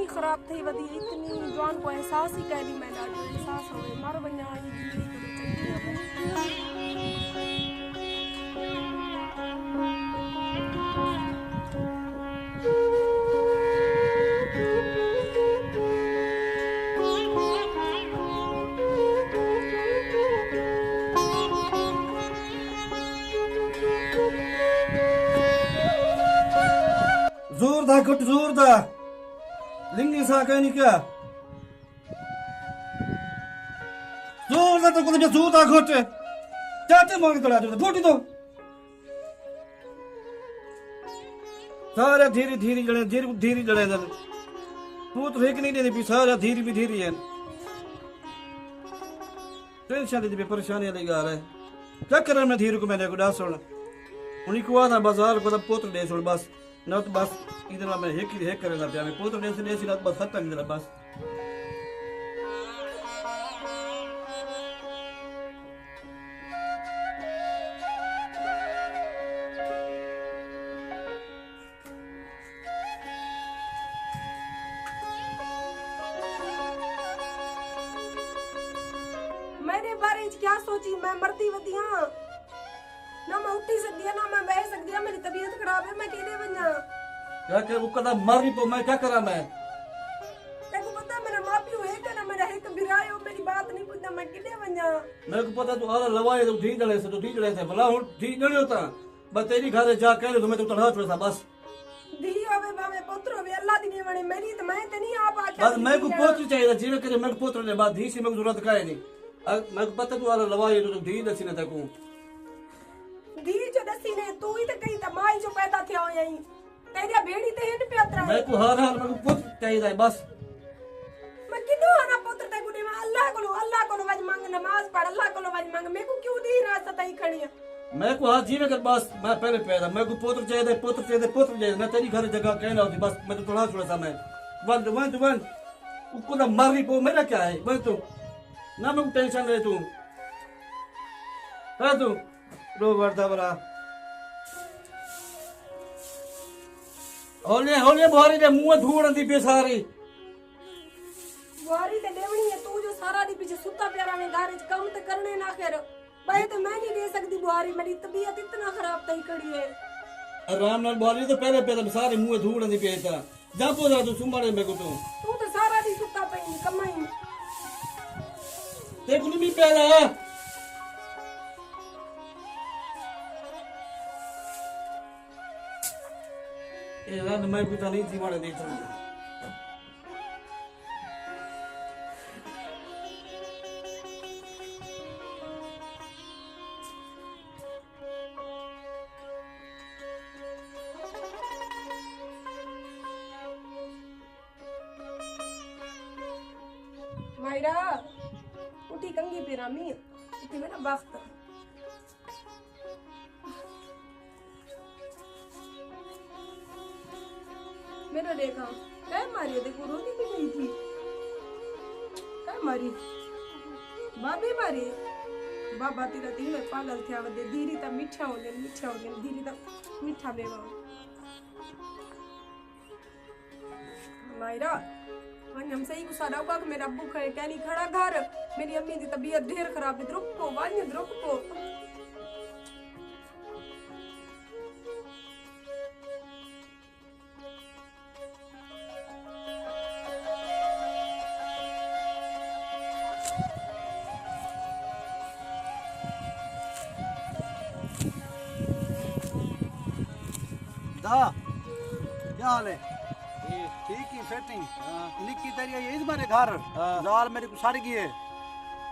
खराब थी वधी इतनी जवान को एहसास ही कैली मैं ॾाढो एहसास हो मर वञा ई जोर दा घुट जोर दा लिंगी सा कहनी क्या जोर दा तो कुछ भी जोर दा घुट चाटे मांग तोड़ा दो फूटी दो सारे धीरे धीरे जड़े धीरे धीरे जड़े दल पूत रेक नहीं देने भी सारा धीरे भी धीरे है टेंशन दे परेशानी वाली गाल है क्या कर मैं धीरे को मैंने को डांस सुन उन्हीं को आना बाजार को पुत्र दे सुन बस ना तो बस इधर मैं हेक करेगा प्या मैं पुत्र दे से ना बस खत्म इधर बस मेरे बारे में क्या सोची मैं मरती वती हां ना मैं उठी सकती है ना मैं बह सकती है मेरी तबीयत खराब है मैं केले बन जा क्या कर वो कदा मर भी तो मैं क्या करा मैं तेको पता मेरा मापी है कि ना मेरा एक बिरायो मेरी बात नहीं पूछता मैं केले बन जा मेरे को पता तू आला लवाए तो ठीक जले से भला हूं ठीक नहीं होता बस तेरी घरे जा कह तो मैं तो तड़ा छोड़ सा बस दी होवे बावे पुत्र होवे अल्लाह दी ने बने मेरी तो मैं ते नहीं आप आके बस मैं को पुत्र चाहिए जीवे करे मैं को पुत्र ने बात धी से मैं जरूरत काहे नहीं मैं को पता तू आला लवाए तो धी दसी न तकू दी जो दसी ने तू ही तो कहीं त माई जो पैदा थे हो यही तेरी बेड़ी ते हेट पे अतरा मैं को हर हाल मैं को पुत्र चाहिए बस मैं किदो ना पुत्र ते गुडी में अल्लाह को वज मांग नमाज पढ़ अल्लाह को वज मांग मैं को क्यों दी रास्ता तई खड़ी है मैं को हाथ जीवे कर बस मैं पहले पैदा मैं को पुत्र चाहिए मैं तेरी घर जगह कहना होती बस मैं तो थोड़ा छोड़ा सा मैं वन उसको ना मारी पो मेरा क्या है मैं तो ना मैं टेंशन ले तू है तू रो वर्दा बरा होले बुहारी दे मुंह धूड़ दी बेसारी बुहारी ते देवनी है तू जो सारा दी पीछे सुता प्यारा ने घर च काम ते करने ना कर भाई तो मैं नहीं दे सकती बुहारी मेरी तबीयत इतना खराब तई खड़ी है आराम नाल बुहारी तो पहले सारे मुंह धूड़ दी पेता जा पो जा तू सुमाड़े में को तू तो सारा दी सुता पई कमाई देख नी भी पहला ए रन मैं भी तो नहीं जीवाने देता मायरा उठी कंगी पिरामी उठी मेरा वक्त मेरा देखा क्या मारी देखो रोटी भी नहीं थी क्या मारी बाबी मारी बाबा तेरा दिल में पागल थे वदे धीरे ता मीठा हो गए धीरे ता मीठा बेवा मायरा हम सही गुस्सा डाउगा कि मेरा अब्बू खड़े क्या नहीं खड़ा घर मेरी अम्मी की तबीयत ढेर खराब है रुक को दा क्या हाल है ठीक ही सेटिंग निक्की तेरी ये इस बारे घर जाल मेरी को सारी की है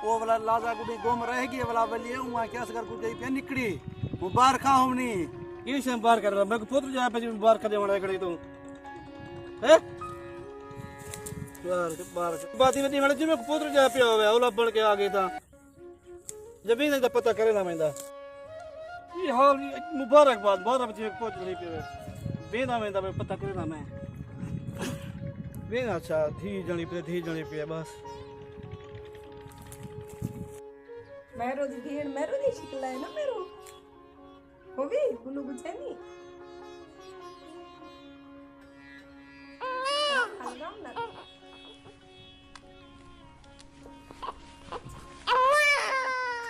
वो वाला लाजा गुडी गोम रहेगी वाला बलिए वहां क्या सकर को गई पे निकड़ी वो बाहर खा हमनी ये से बार कर मैं को पुत्र जा पे बार कर देवड़ा खड़ी तू हैं बार बाती बदी वाले जी मैं पुत्र जा पे होवे ओला बढ़ के आ गई था जब ही नहीं पता करे ना मैंदा ये हाल मुबारकबाद बहुत बच्चे पहुंच नहीं पे वेंदा वेंदा मैं पता करना मैं वेंदा अच्छा धी जणी पे बस मेरो दी भीड़ मेरो दी शिकला है ना मेरो होगी बुनु बुझे नहीं हलगाम ना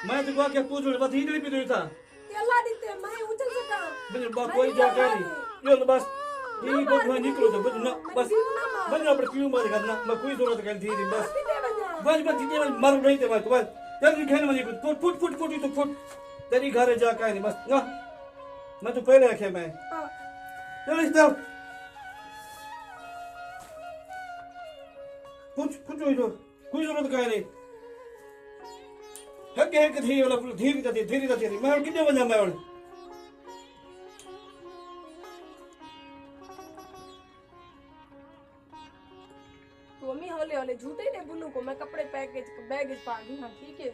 मैं तो क्या पूछ रहा बस ही नहीं था ते अल्लाह दीते मैं उछल सका बिन बा कोई जाके नहीं यो बस ये बहुत मैं निकलो तो बस ना बस बस ना पर क्यों मर करना मैं कोई जरूरत कर थी नहीं बस बस बस तीन मर नहीं थे मैं बस तेरी खेल में फुट फुट फुट फुट तो फुट तेरी घर जाके नहीं बस ना मैं तो पहले रखे मैं चल इस तरफ कुछ कुछ हो तो कोई जरूरत का नहीं हक है कि थी वाला धीरे धीरे मैं कितने बजा मैं तो मम्मी हौले हौले झूठे ने बुनु को मैं कपड़े पैकेज बैग पा दी हाँ ठीक है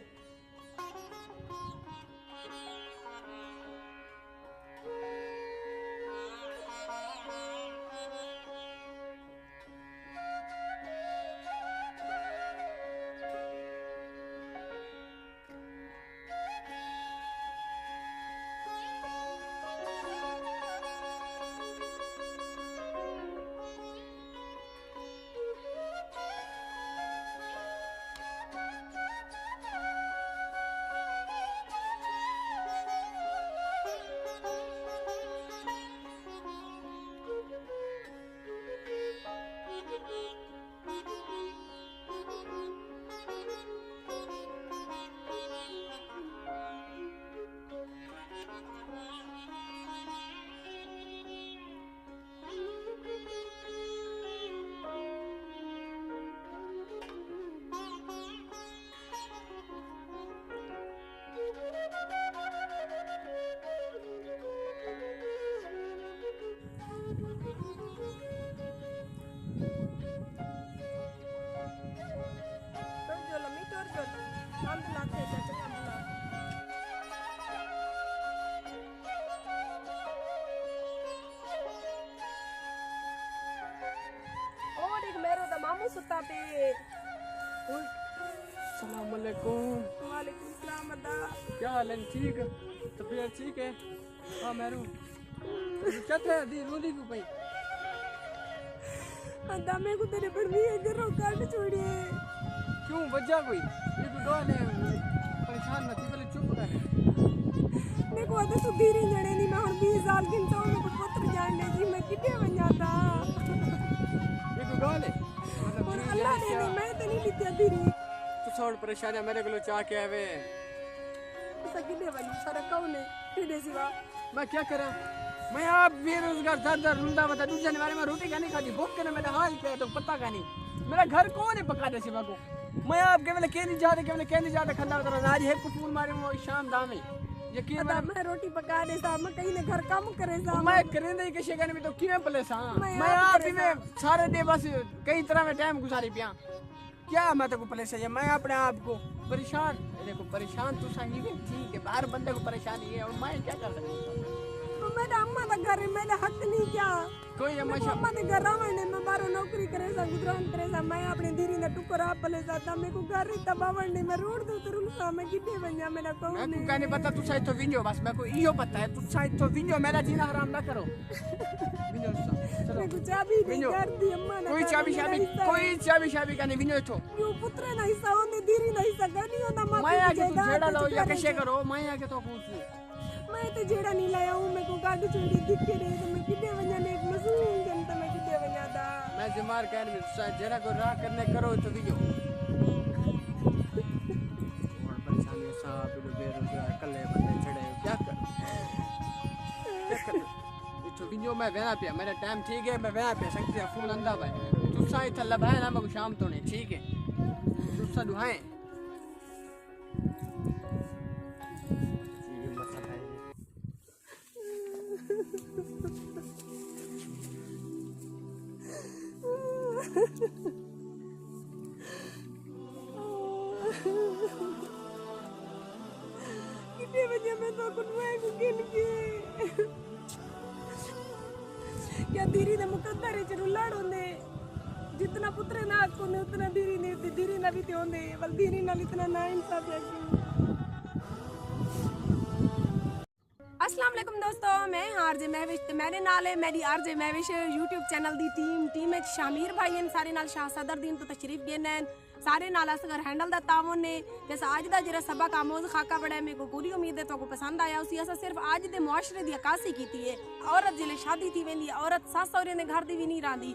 सुता पे सलाम अलैकुम। वालेकुम सलाम अदा क्या हाल है? ठीक है, तबीयत ठीक है? हाँ मैरू क्या था दी रोली क्यों पई? अदा मैं को तेरे पर भी घरों काट छोड़िए। क्यों वजह कोई? ये तो डॉल है, परेशान मत पहले चुप कर। मैं को अदा तू धीरे जड़े नहीं मैं 20 साल की तो मैं को पुत्र जानने जी मैं कितने बन जाता। ये तो डॉल है और अल्लाह ने मैं तो नहीं लिया धीरे तो छोड़ परेशान है मेरे को चाह के आवे सकिने वाली सारा कौन है तेरे सिवा मैं क्या करा? मैं आप बेरोजगार दर रुंदा बता दूसरे बारे में रोटी खाने खाती भूख के ना मेरा हाल क्या है तो पता का नहीं। मेरा घर कौन है पका दे सिवा को मैं आप केवल कहने जाते केवल कहने जाते खंडा तरह आज है कुपूर मारे वो शाम दामे यकीन अदा मैं रोटी पका दे सा मैं कहीं ने घर काम करे सा मैं करे नहीं किसी करने में तो किने पले सा मैं आप ही में सारे डे बस कई तरह में टाइम गुजारी पिया क्या मैं तो को पले से मैं अपने आप को परेशान देखो परेशान तो सही है ठीक है हर बंदे को परेशानी है और मैं क्या कर सकता हूं? तो मेरा अम्मा का घर है मेरा हक नहीं क्या कोई अम्मा ने घर आवने में बारो नौकरी करे सा गुजरान करे सा मैं अपने धीरी ने टुकड़ा पले सा ता मेरे को घर इतना बावड़ने में रोड दे उतरू सा मैं कितने बन जा मेरा कौन मैं को कहने पता तू शायद तो वीडियो बस मैं को इयो पता है तू शायद तो वीडियो मेरा जीना हराम ना करो वीडियो चलो मैं को चाबी दे कर दी अम्मा ने कोई चाबी का नहीं वीडियो तो क्यों पुत्र नहीं सा ओने धीरी नहीं सा गनी होना मां मैं आके तू जेड़ा लो या कैसे करो मैं आके तो पूछ मैं तो जेड़ा नहीं लाया हूं मेरे को गाड़ी छोड़ी दिखे रे तो मैं कितने बजाने एक मसूम जनता मैं कितने बजादा मैं जिमार कहने में शायद जेड़ा को राह करने करो तो वीडियो और परेशानी साहब लोग बेरोजगार कल्ले बंदे चढ़े क्या कर तो वीडियो मैं वेना पे मेरा टाइम ठीक है मैं वेना पे सकते हैं फोन अंदा भाई तू साई थल्ला भाई ना मैं शाम तो नहीं ठीक है तू सा दुहाए कितने बजे मैं तो कुछ मैं को गिन के क्या धीरी ने मुकद्दर च रुलाड़ होंदे जितना पुत्रे ना कोने उतना धीरी ने धीरी ना भी ते होंदे बल धीरी नाल इतना ना इंसाफ है। अस्सलाम वालेकुम दोस्तों, मैं आरजे महविश ते मेरे नाल है मेरी आरजे महविश यूट्यूब चैनल दी टीम में शामिर भाई हैं, सारे नाल शाह सदरदीन तो तशरीफ गेन हैं, सारे नाल असगर हैंडल दा तावन ने ते आज दा जेरा सबक आमोज खाका बड़ा मेरे को पूरी उम्मीद है तो को पसंद आया। उसी असा सिर्फ आज दे मुआशरे दी अक्कासी कीती है। औरत जिले शादी थी वेंदी औरत सास सहुरे ने घर दी भी नहीं रांदी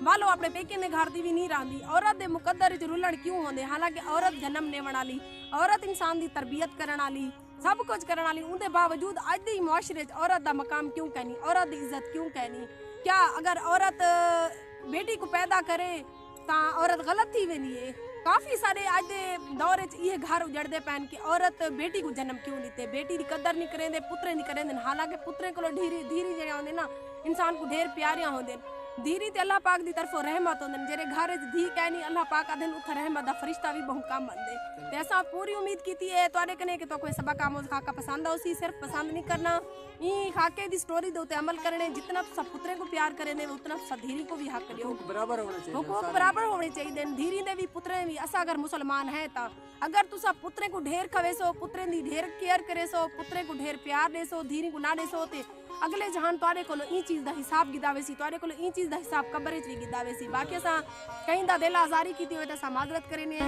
वालो अपने पेके ने घर दी भी नहीं रांदी। औरत दे मुकद्दर च रुलण क्यों होंदे? हालांकि औरत जन्म लेवण वाली औरत इंसान दी तरबियत करन वाली सब कुछ करने वाली उनके बावजूद अज दे मुआशरे च औरत का मकाम क्यों कहनी, औरत की इज्जत क्यों कहनी? क्या अगर औरत बेटी को पैदा करे तो औरत गलत थी वेंदी है? काफ़ी सारे अज दे दौर ये घर उजड़ते पैन कि औरत बेटी को जन्म क्यों दिते, बेटी की कदर नहीं करेंदे, पुत्रे नहीं करेंदे। हालांकि पुत्रे को धीरे धीरे जेड़े होंदे ना इंसान को ढेर प्यारे होंदे धीरी ते अल्लाह पाक दी तरफों रहमत होंदे जेरे घर धी कहनी अल्लाह पाक आदन उठ रहमत दा फरिश्ता भी बहुत कम बनदे। ते असा पूरी उम्मीद कीती है तुहाडे कने कि तो कोई सबक आमोज खाका पसंद आउसी। सिर्फ पसंद नहीं करना ई खाके दी स्टोरी दे उते अमल करने। जितना तुसा पुत्रे को प्यार करेंदे उतना तुसा धीरी को भी हक दियो, बराबर होना चाहिए, हुकूक बराबर होने चाहिए। धीरी दे भी पुत्रे भी असा अगर मुसलमान है ता अगर तुसा पुत्रे को ढेर खवेसो, पुत्रे दी ढेर केयर करेसो, पुत्रे को ढेर प्यार देसो, धीरी को ना देसो ते अगले जहान तुहाडे कोलो ई चीज दा हिसाब गिदावे सी, तुहाडे कोलो ई चीज दा हिसाब कब्र च भी गिदावे सी। बाकी असा कहीं दा दिल आजारी कीती होए ता असा माजरत करेने।